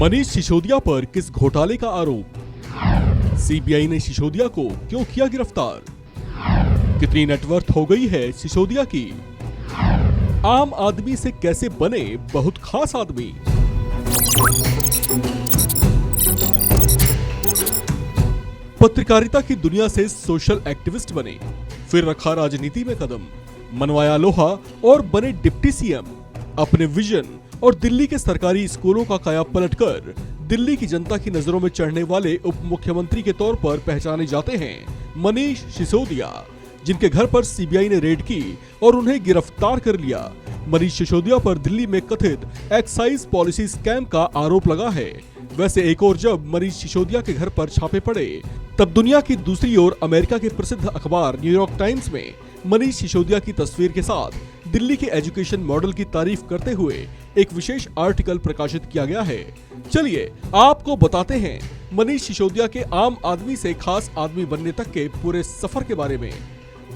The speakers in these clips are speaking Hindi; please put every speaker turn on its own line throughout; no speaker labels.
मनीष सिसोदिया पर किस घोटाले का आरोप? सीबीआई ने सिसोदिया को क्यों किया गिरफ्तार? कितनी नेटवर्थ हो गई है सिसोदिया की? आम आदमी से कैसे बने बहुत खास आदमी? पत्रकारिता की दुनिया से सोशल एक्टिविस्ट बने, फिर रखा राजनीति में कदम, मनवाया लोहा और बने डिप्टी सीएम। अपने विजन और दिल्ली के सरकारी स्कूलों का काया पलटकर दिल्ली की जनता की नजरों में चढ़ने वाले उप मुख्यमंत्री के तौर पर पहचाने जाते हैं मनीष सिसोदिया, जिनके घर पर सीबीआई ने रेड की और उन्हें गिरफ्तार कर लिया। मनीष सिसोदिया पर दिल्ली में कथित एक्साइज पॉलिसी स्कैम का आरोप लगा है। वैसे एक और जब मनीष सिसोदिया के घर पर छापे पड़े, तब दुनिया की दूसरी ओर अमेरिका के प्रसिद्ध अखबार न्यूयॉर्क टाइम्स में मनीष सिसोदिया की तस्वीर के साथ दिल्ली के एजुकेशन मॉडल की तारीफ करते हुए एक विशेष आर्टिकल प्रकाशित किया गया है। चलिए आपको बताते हैं मनीष सिसोदिया के आम आदमी से खास आदमी बनने तक के पूरे सफर के बारे में।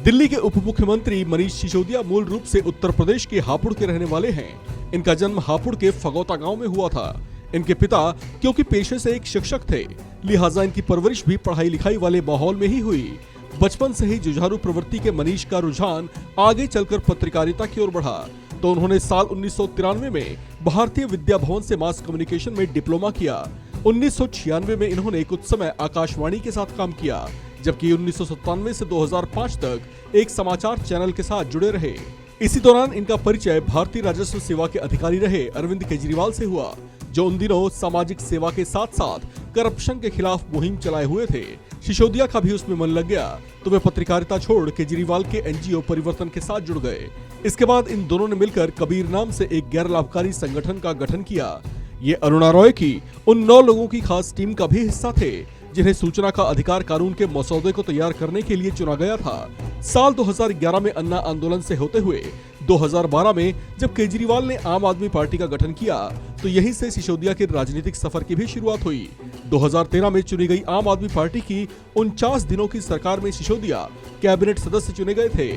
दिल्ली के उप मुख्यमंत्री मनीष सिसोदिया मूल रूप से उत्तर प्रदेश के हापुड़ के रहने वाले हैं। इनका जन्म हापुड़ के फगौता गांव में हुआ था। इनके पिता क्योंकि पेशे से एक शिक्षक थे, लिहाजा इनकी परवरिश भी पढ़ाई लिखाई वाले माहौल में ही हुई। बचपन से ही जुझारू प्रवृत्ति के मनीष का रुझान आगे चलकर पत्रकारिता की ओर बढ़ा, तो उन्होंने साल 1993 में भारतीय विद्या भवन से मास कम्युनिकेशन में डिप्लोमा किया। 1996 में इन्होंने कुछ समय आकाशवाणी के साथ काम किया, जबकि 1997 से 2005 तक एक समाचार चैनल के साथ जुड़े रहे। इसी दौरान इनका परिचय भारतीय राजस्व सेवा के अधिकारी रहे अरविंद केजरीवाल से हुआ, जो उन दिनों सामाजिक सेवा के साथ साथ करप्शन के खिलाफ मुहिम चलाए हुए थे। सिसोदिया का भी उसमें मन लग गया, तो वे पत्रकारिता छोड़ केजरीवाल के एनजीओ परिवर्तन के साथ जुड़ गए। इसके बाद इन दोनों ने मिलकर कबीर नाम से एक गैर लाभकारी संगठन का गठन किया। ये अरुणा रॉय की उन 9 लोगों की खास टीम का भी हिस्सा थे, जिन्हें सूचना का अधिकार कानून के मसौदे को तैयार करने के लिए चुना गया था। साल 2011 में अन्ना आंदोलन से होते हुए 2012 में जब केजरीवाल ने आम आदमी पार्टी का गठन किया, तो यहीं से सिसोदिया के राजनीतिक सफर की भी शुरुआत हुई। 2013 में चुनी गई आम आदमी पार्टी की 49 दिनों की सरकार में सिसोदिया कैबिनेट सदस्य चुने गए थे,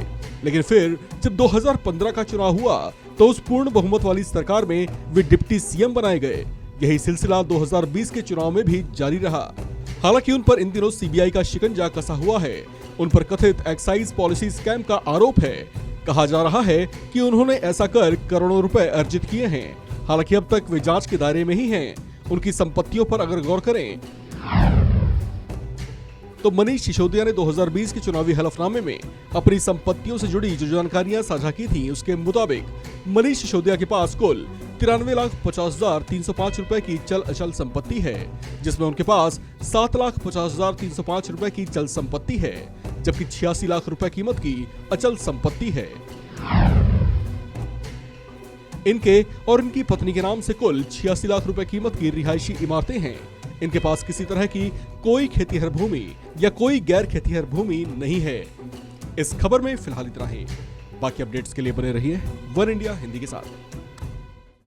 लेकिन फिर जब 2015 का चुनाव हुआ, तो उस पूर्ण बहुमत वाली सरकार में वे डिप्टी सीएम बनाए गए। यही सिलसिला 2020 के चुनाव में भी जारी रहा। हालांकि उन पर इन दिनों सीबीआई का शिकंजा कसा हुआ है। उन पर कथित एक्साइज पॉलिसी स्कैम का आरोप है। कहा जा रहा है कि उन्होंने ऐसा कर करोड़ों रुपए अर्जित किए हैं। हालांकि अब तक वे जांच के दायरे में ही हैं। उनकी संपत्तियों पर अगर गौर करें तो मनीष सिसोदिया ने 2020 के चुनावी हलफनामे में अपनी संपत्तियों से जुड़ी जो जानकारियां साझा की थी, उसके मुताबिक मनीष सिसोदिया के पास कुल 93,50,305 रुपए की चल अचल संपत्ति है, जिसमें उनके पास 7,50,305 रुपए की चल संपत्ति है, जबकि 86 लाख रुपए कीमत की अचल संपत्ति है। इनके और इनकी पत्नी के नाम से कुल 86 लाख रुपए कीमत की रिहायशी इमारतें हैं। इनके पास किसी तरह की कोई खेतीहर भूमि या कोई गैर खेतीहर भूमि नहीं है। इस खबर में फिलहाल इतना ही। बाकी अपडेट्स के लिए बने रहिए वन इंडिया हिंदी के साथ।